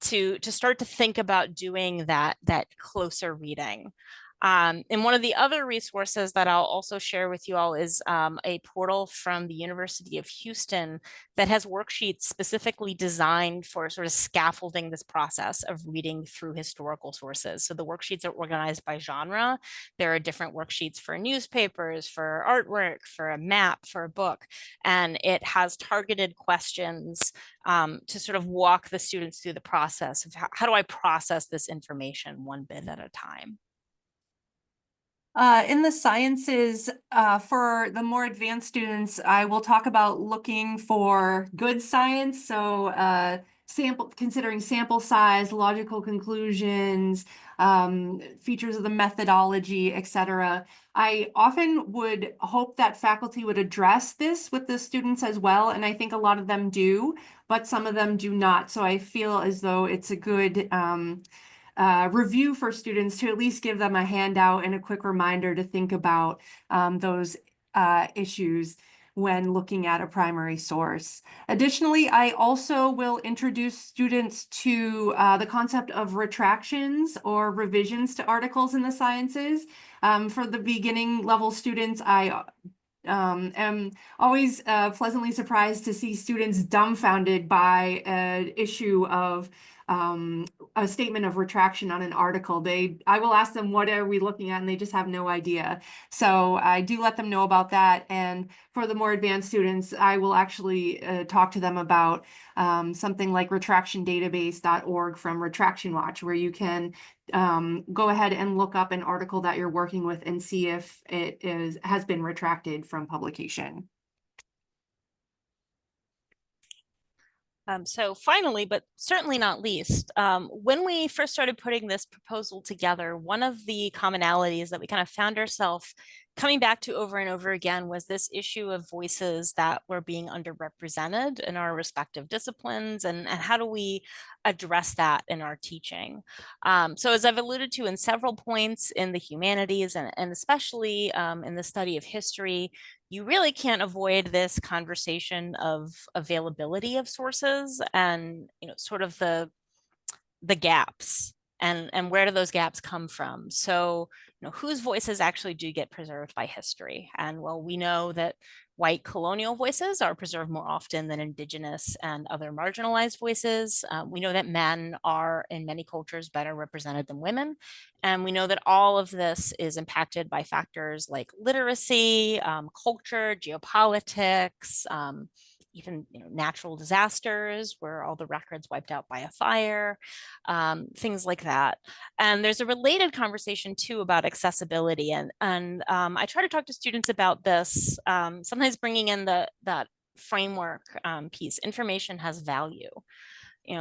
to start to think about doing that closer reading. And one of the other resources that I'll also share with you all is a portal from the University of Houston that has worksheets specifically designed for sort of scaffolding this process of reading through historical sources. So the worksheets are organized by genre. There are different worksheets for newspapers, for artwork, for a map, for a book, and it has targeted questions to sort of walk the students through the process of how do I process this information one bit at a time. In the sciences, for the more advanced students, I will talk about looking for good science. So considering sample size, logical conclusions, features of the methodology, etc. I often would hope that faculty would address this with the students as well, and I think a lot of them do, but some of them do not. So I feel as though it's a good review for students to at least give them a handout and a quick reminder to think about those issues when looking at a primary source. Additionally, I also will introduce students to the concept of retractions or revisions to articles in the sciences. For the beginning level students, I am always pleasantly surprised to see students dumbfounded by an issue of a statement of retraction on an article. I will ask them, what are we looking at? And they just have no idea. So I do let them know about that. And for the more advanced students, I will actually talk to them about something like retractiondatabase.org from Retraction Watch, where you can go ahead and look up an article that you're working with and see if it has been retracted from publication. So finally, but certainly not least, when we first started putting this proposal together, one of the commonalities that we kind of found ourselves coming back to over and over again was this issue of voices that were being underrepresented in our respective disciplines, and how do we address that in our teaching. So as I've alluded to in several points in the humanities and especially in the study of history, you really can't avoid this conversation of availability of sources and sort of the gaps and where do those gaps come from. So whose voices actually do get preserved by history? And well, we know that white colonial voices are preserved more often than indigenous and other marginalized voices. We know that men are in many cultures better represented than women. And we know that all of this is impacted by factors like literacy, culture, geopolitics, even natural disasters where all the records wiped out by a fire, things like that. And there's a related conversation too about accessibility. And I try to talk to students about this, sometimes bringing in that framework piece. Information has value.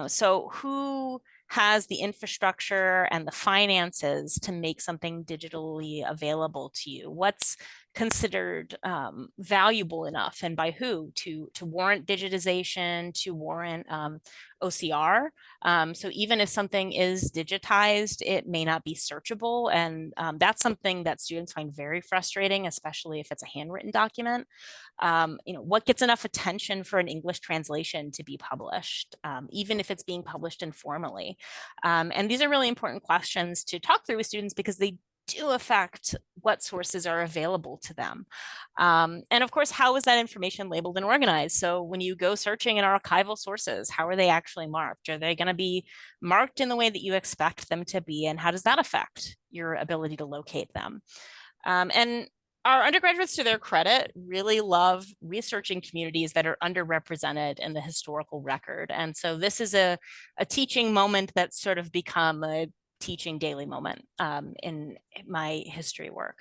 So who has the infrastructure and the finances to make something digitally available to you? What's considered valuable enough, and by who, to warrant digitization, to warrant OCR. So even if something is digitized, it may not be searchable. And that's something that students find very frustrating, especially if it's a handwritten document. What gets enough attention for an English translation to be published, even if it's being published informally? And these are really important questions to talk through with students because they do affect what sources are available to them. And of course, how is that information labeled and organized? So when you go searching in archival sources, how are they actually marked? Are they going to be marked in the way that you expect them to be? And how does that affect your ability to locate them? And our undergraduates, to their credit, really love researching communities that are underrepresented in the historical record. And so this is a teaching moment that's sort of become a teaching daily moment in my history work.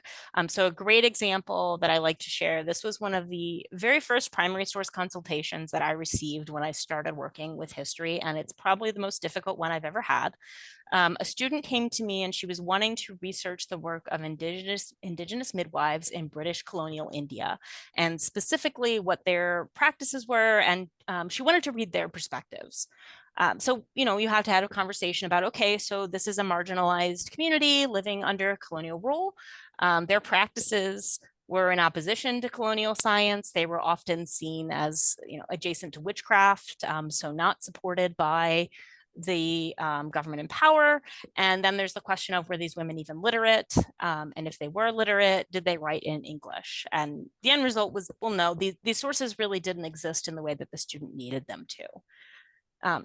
So a great example that I like to share, this was one of the very first primary source consultations that I received when I started working with history, and it's probably the most difficult one I've ever had. A student came to me and she was wanting to research the work of indigenous midwives in British colonial India, and specifically what their practices were, and she wanted to read their perspectives. So, you have to have a conversation about, okay, so this is a marginalized community living under colonial rule. Their practices were in opposition to colonial science. They were often seen as, adjacent to witchcraft, so not supported by the government in power. And then there's the question of, were these women even literate? And if they were literate, did they write in English? And the end result was, well, no, these sources really didn't exist in the way that the student needed them to.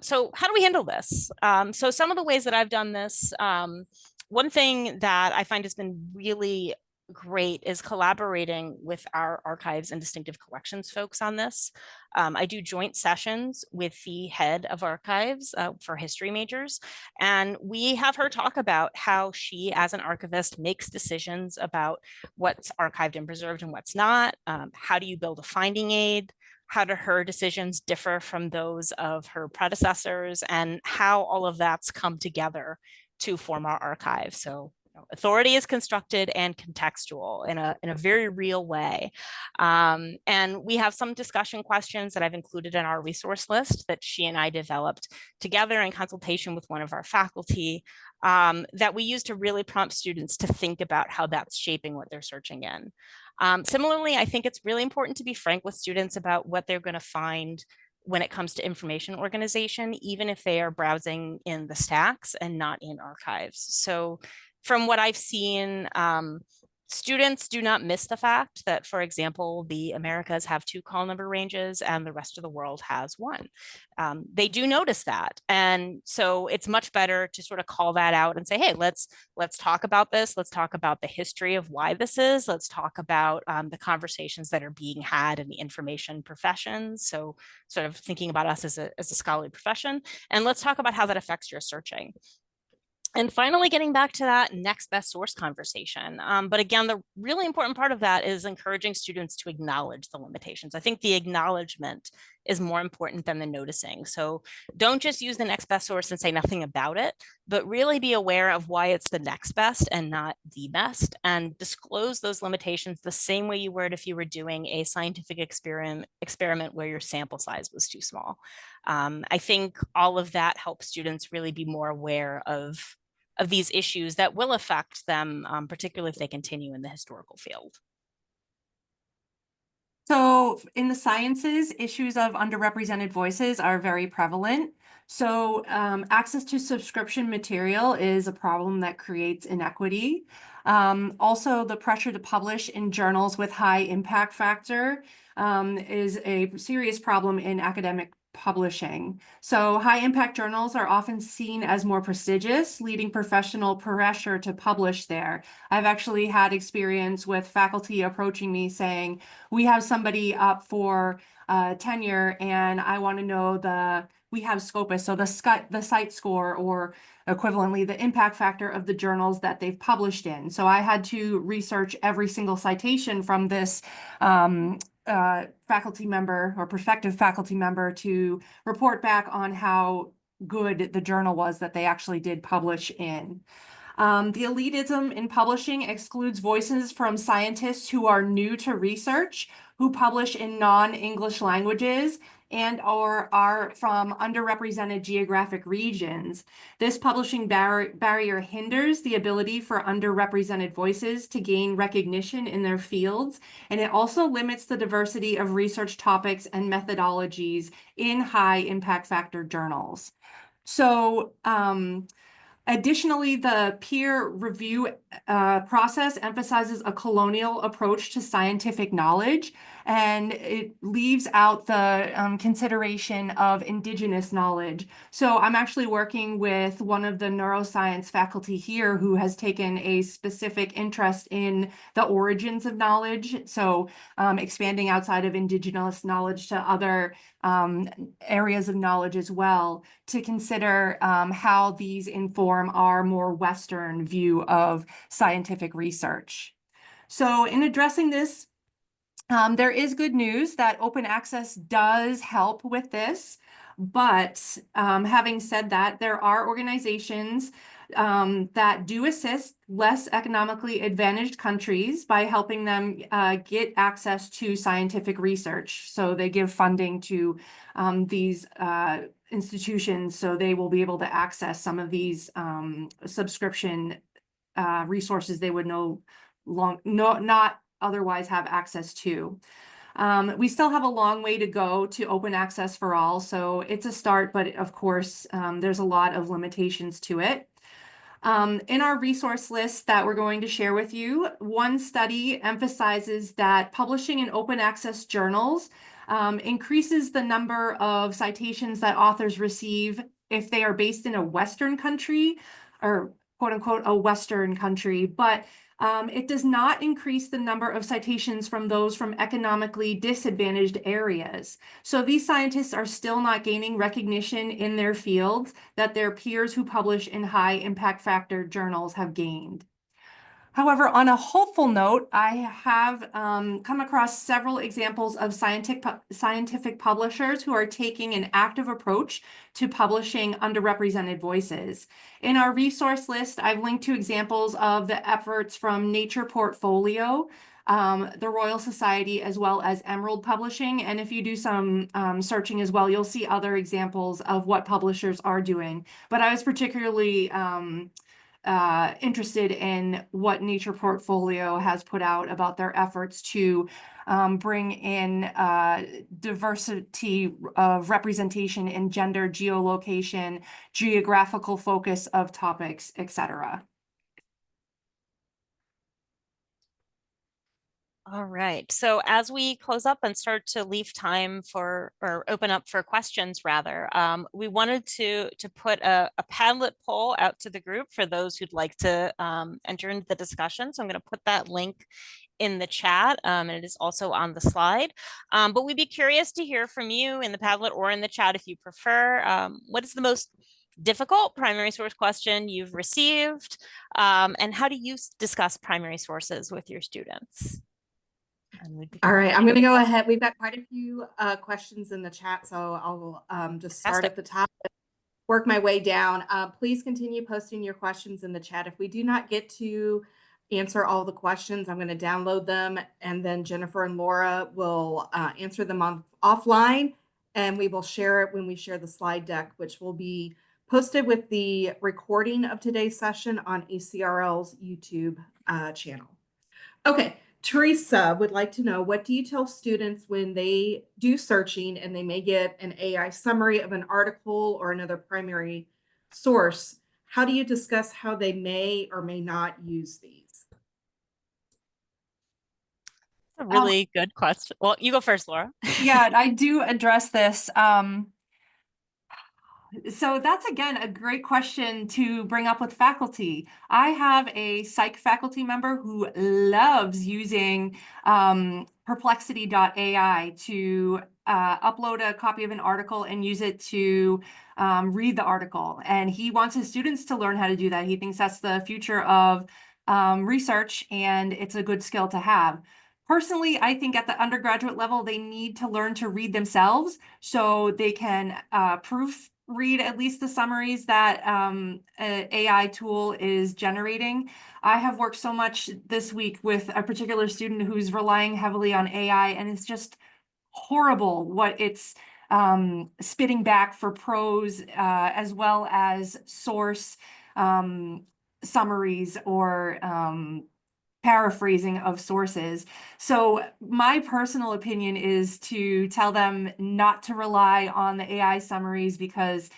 So how do we handle this? So some of the ways that I've done this, one thing that I find has been really great is collaborating with our archives and distinctive collections folks on this. I do joint sessions with the head of archives for history majors, and we have her talk about how she, as an archivist, makes decisions about what's archived and preserved and what's not. How do you build a finding aid? How do her decisions differ from those of her predecessors, and how all of that's come together to form our archive. So authority is constructed and contextual in a very real way. And we have some discussion questions that I've included in our resource list that she and I developed together in consultation with one of our faculty, that we use to really prompt students to think about how that's shaping what they're searching in. Similarly, I think it's really important to be frank with students about what they're going to find when it comes to information organization, even if they are browsing in the stacks and not in archives. So from what I've seen, students do not miss the fact that, for example, the Americas have 2 call number ranges and the rest of the world has 1. They do notice that. And so it's much better to sort of call that out and say, hey, let's talk about this. Let's talk about the history of why this is. Let's talk about the conversations that are being had in the information professions. So sort of thinking about us as a scholarly profession. And let's talk about how that affects your searching. And finally, getting back to that next best source conversation. But again, the really important part of that is encouraging students to acknowledge the limitations. I think the acknowledgement is more important than the noticing. So don't just use the next best source and say nothing about it, but really be aware of why it's the next best and not the best, and disclose those limitations the same way you would if you were doing a scientific experiment where your sample size was too small. I think all of that helps students really be more aware of these issues that will affect them, particularly if they continue in the historical field. So in the sciences, issues of underrepresented voices are very prevalent. So access to subscription material is a problem that creates inequity. Also, the pressure to publish in journals with high impact factor is a serious problem in academic publishing. So high impact journals are often seen as more prestigious, leading professional pressure to publish there. I've actually had experience with faculty approaching me saying, we have somebody up for tenure and I want to know we have Scopus, so the site score, or equivalently the impact factor of the journals that they've published in. So I had to research every single citation from this faculty member or prospective faculty member to report back on how good the journal was that they actually did publish in. The elitism in publishing excludes voices from scientists who are new to research, who publish in non-English languages, and/or are from underrepresented geographic regions. This publishing barrier hinders the ability for underrepresented voices to gain recognition in their fields, and it also limits the diversity of research topics and methodologies in high impact factor journals. So, additionally, the peer review process emphasizes a colonial approach to scientific knowledge, and it leaves out the consideration of indigenous knowledge. So I'm actually working with one of the neuroscience faculty here who has taken a specific interest in the origins of knowledge. So expanding outside of indigenous knowledge to other areas of knowledge as well, to consider how these inform our more Western view of scientific research. So in addressing this, there is good news that open access does help with this. But having said that, there are organizations that do assist less economically advantaged countries by helping them get access to scientific research. So they give funding to these institutions so they will be able to access some of these subscription resources they would not otherwise have access to. We still have a long way to go to open access for all, so it's a start, but of course, there's a lot of limitations to it. In our resource list that we're going to share with you, one study emphasizes that publishing in open access journals increases the number of citations that authors receive if they are based in a Western country, or quote unquote, a Western country, but it does not increase the number of citations from those from economically disadvantaged areas. So these scientists are still not gaining recognition in their fields that their peers who publish in high impact factor journals have gained. However, on a hopeful note, I have come across several examples of scientific publishers who are taking an active approach to publishing underrepresented voices. In our resource list, I've linked to examples of the efforts from Nature Portfolio, the Royal Society, as well as Emerald Publishing. And if you do some searching as well, you'll see other examples of what publishers are doing. But I was particularly interested in what Nature Portfolio has put out about their efforts to bring in diversity of representation in gender, geolocation, geographical focus of topics, etc. All right. So as we close up and start to leave time for, or open up for questions rather, we wanted to put a Padlet poll out to the group for those who'd like to enter into the discussion. So I'm going to put that link in the chat, and it is also on the slide. But we'd be curious to hear from you in the Padlet or in the chat if you prefer. What is the most difficult primary source question you've received? And how do you discuss primary sources with your students? All right, I'm going to go ahead. We've got quite a few questions in the chat, so I'll just start at the top, work my way down. Please continue posting your questions in the chat. If we do not get to answer all the questions, I'm going to download them, and then Jennifer and Laura will answer them offline, and we will share it when we share the slide deck, which will be posted with the recording of today's session on ACRL's YouTube channel. Okay. Teresa would like to know, what do you tell students when they do searching and they may get an AI summary of an article or another primary source? How do you discuss how they may or may not use these? A really good question. Well, you go first, Laura. Yeah, I do address this. So that's, again, a great question to bring up with faculty. I have a psych faculty member who loves using perplexity.ai to upload a copy of an article and use it to read the article. And he wants his students to learn how to do that. He thinks that's the future of research, and it's a good skill to have. Personally, I think at the undergraduate level, they need to learn to read themselves so they can proofread read at least the summaries that a AI tool is generating. I have worked so much this week with a particular student who's relying heavily on AI, and it's just horrible what it's spitting back for prose as well as source summaries or paraphrasing of sources. So my personal opinion is to tell them not to rely on the AI summaries because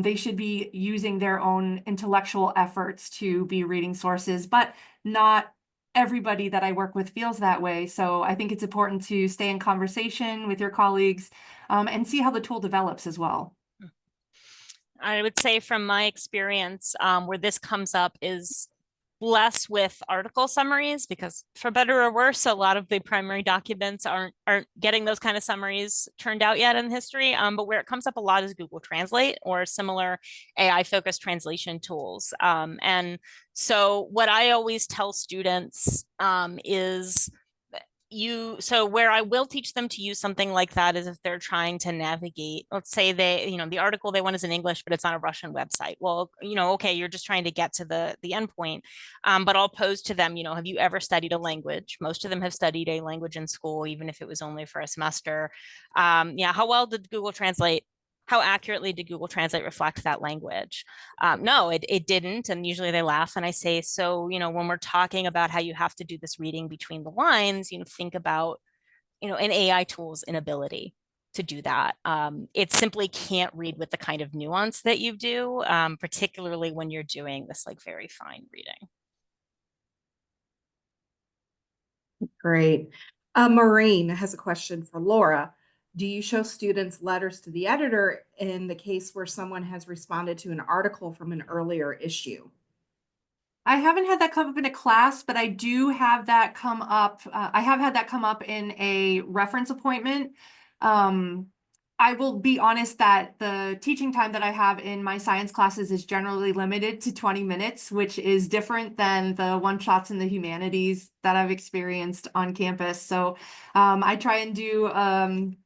they should be using their own intellectual efforts to be reading sources, but not everybody that I work with feels that way. So I think it's important to stay in conversation with your colleagues and see how the tool develops as well. I would say from my experience, where this comes up is less with article summaries, because for better or worse, a lot of the primary documents aren't getting those kind of summaries turned out yet in history. But where it comes up a lot is Google Translate or similar AI-focused translation tools. And so what I always tell students is so where I will teach them to use something like that is if they're trying to navigate, let's say the article they want is in English, but it's on a Russian website. Well, okay, you're just trying to get to the endpoint. But I'll pose to them, have you ever studied a language? Most of them have studied a language in school, even if it was only for a semester. How well did Google Translate? How accurately did Google Translate reflect that language? No, it didn't. And usually they laugh and I say, so, when we're talking about how you have to do this reading between the lines, think about, an AI tool's inability to do that. It simply can't read with the kind of nuance that you do, particularly when you're doing this like very fine reading. Great. Maureen has a question for Laura. Do you show students letters to the editor in the case where someone has responded to an article from an earlier issue? I haven't had that come up in a class, but I do have that come up. I have had that come up in a reference appointment. I will be honest that the teaching time that I have in my science classes is generally limited to 20 minutes, which is different than the one-shots in the humanities that I've experienced on campus. So I try and do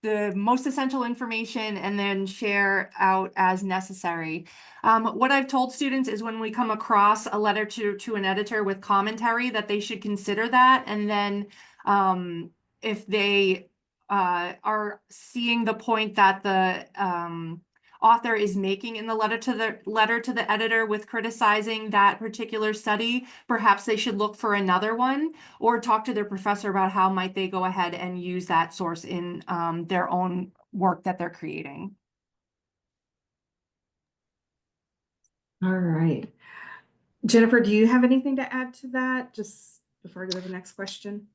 the most essential information and then share out as necessary. What I've told students is when we come across a letter to an editor with commentary that they should consider that. And then if they are seeing the point that the author is making in the letter to the editor with criticizing that particular study, perhaps they should look for another one or talk to their professor about how might they go ahead and use that source in their own work that they're creating. All right. Jennifer, do you have anything to add to that just before I go to the next question?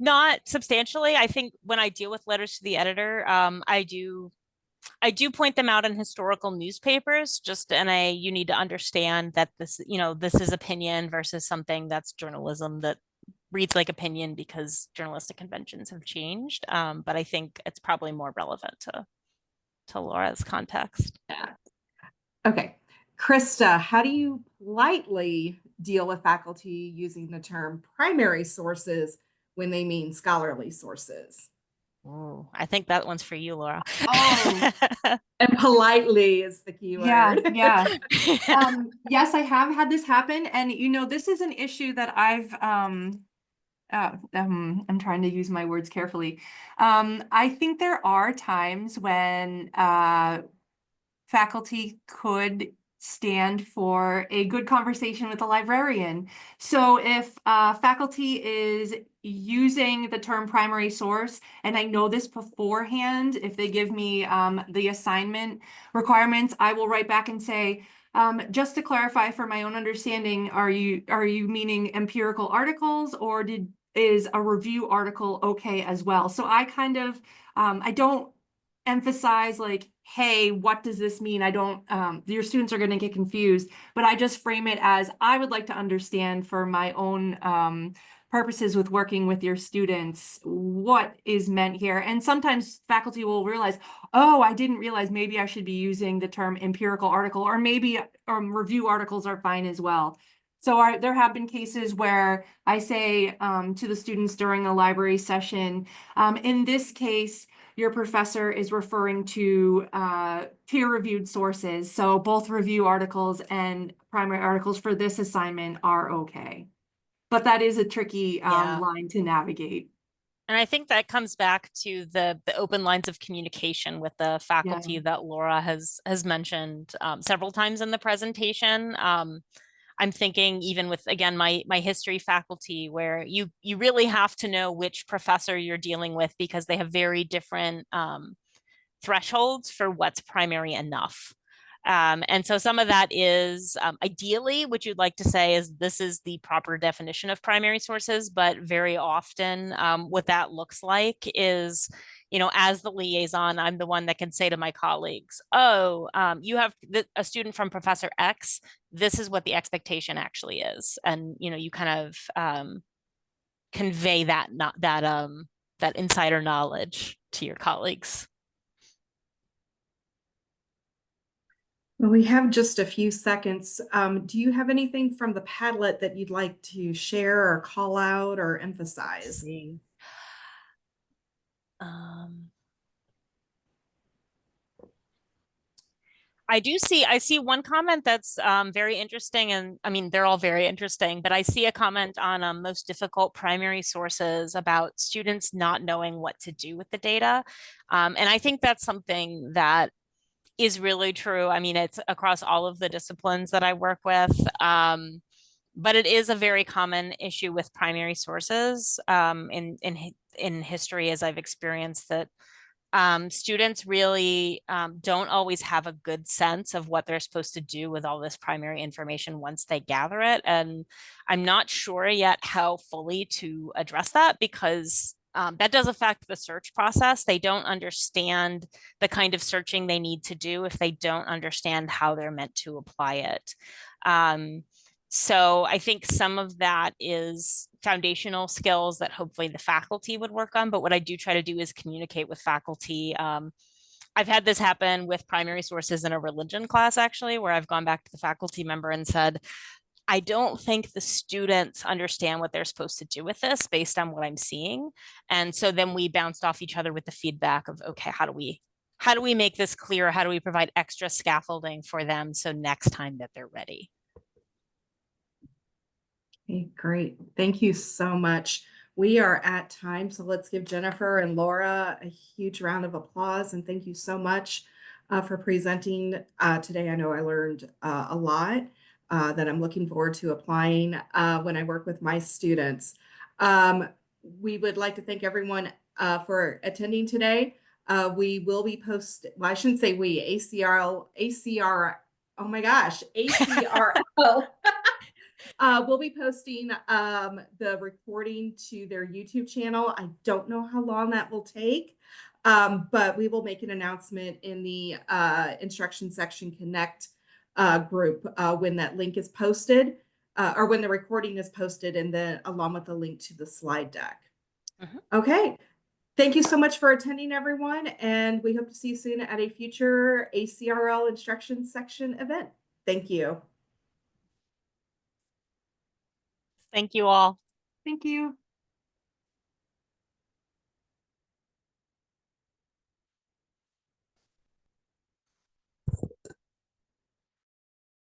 Not substantially. I think when I deal with letters to the editor, I do point them out in historical newspapers, just you need to understand that this is opinion versus something that's journalism that reads like opinion because journalistic conventions have changed. But I think it's probably more relevant to Laura's context. Yeah. Okay. Krista, how do you politely deal with faculty using the term primary sources when they mean scholarly sources? Oh, I think that one's for you, Laura. Oh. And politely is the key word. Yeah. Yes, I have had this happen. And, this is an issue that I'm trying to use my words carefully. I think there are times when faculty could stand for a good conversation with a librarian. So if faculty is using the term primary source, and I know this beforehand, if they give me the assignment requirements, I will write back and say, just to clarify for my own understanding, are you meaning empirical articles or is a review article okay as well? So I kind of, I don't emphasize like, hey, what does this mean? I don't, your students are going to get confused, but I just frame it as I would like to understand for my own purposes with working with your students, what is meant here. And sometimes faculty will realize, oh, I didn't realize maybe I should be using the term empirical article, or maybe review articles are fine as well. So there have been cases where I say to the students during a library session, in this case, your professor is referring to peer-reviewed sources. So both review articles and primary articles for this assignment are okay. But that is a tricky Yeah. line to navigate. And I think that comes back to the open lines of communication with the faculty that Laura has mentioned several times in the presentation. I'm thinking even with, again, my history faculty, where you really have to know which professor you're dealing with because they have very different thresholds for what's primary enough. And so some of that is ideally what you'd like to say is this is the proper definition of primary sources, but very often what that looks like is, you know, as the liaison, I'm the one that can say to my colleagues, oh, you have a student from Professor X, this is what the expectation actually is. And, you know, you kind of convey that insider knowledge to your colleagues. Well, we have just a few seconds. Do you have anything from the Padlet that you'd like to share or call out or emphasize? I see one comment that's very interesting, and I mean, they're all very interesting, but I see a comment on most difficult primary sources about students not knowing what to do with the data. And I think that's something that is really true. I mean, it's across all of the disciplines that I work with. But it is a very common issue with primary sources in history, as I've experienced that students really don't always have a good sense of what they're supposed to do with all this primary information once they gather it. And I'm not sure yet how fully to address that because that does affect the search process. They don't understand the kind of searching they need to do if they don't understand how they're meant to apply it. So I think some of that is foundational skills that hopefully the faculty would work on. But what I do try to do is communicate with faculty. I've had this happen with primary sources in a religion class, actually, where I've gone back to the faculty member and said, I don't think the students understand what they're supposed to do with this based on what I'm seeing. And so then we bounced off each other with the feedback of, okay, how do we make this clear? How do we provide extra scaffolding for them so next time that they're ready? Okay, great. Thank you so much. We are at time, so let's give Jennifer and Laura a huge round of applause. And thank you so much for presenting today. I know I learned a lot that I'm looking forward to applying when I work with my students. We would like to thank everyone for attending today. We will be well, I shouldn't say we, oh my gosh, ACRL. We'll be posting the recording to their YouTube channel. I don't know how long that will take, but we will make an announcement in the Instruction Section Connect group when that link is posted or when the recording is posted, and then along with the link to the slide deck. Okay. Thank you so much for attending, everyone, and we hope to see you soon at a future ACRL Instruction Section event. Thank you. Thank you all. Thank you.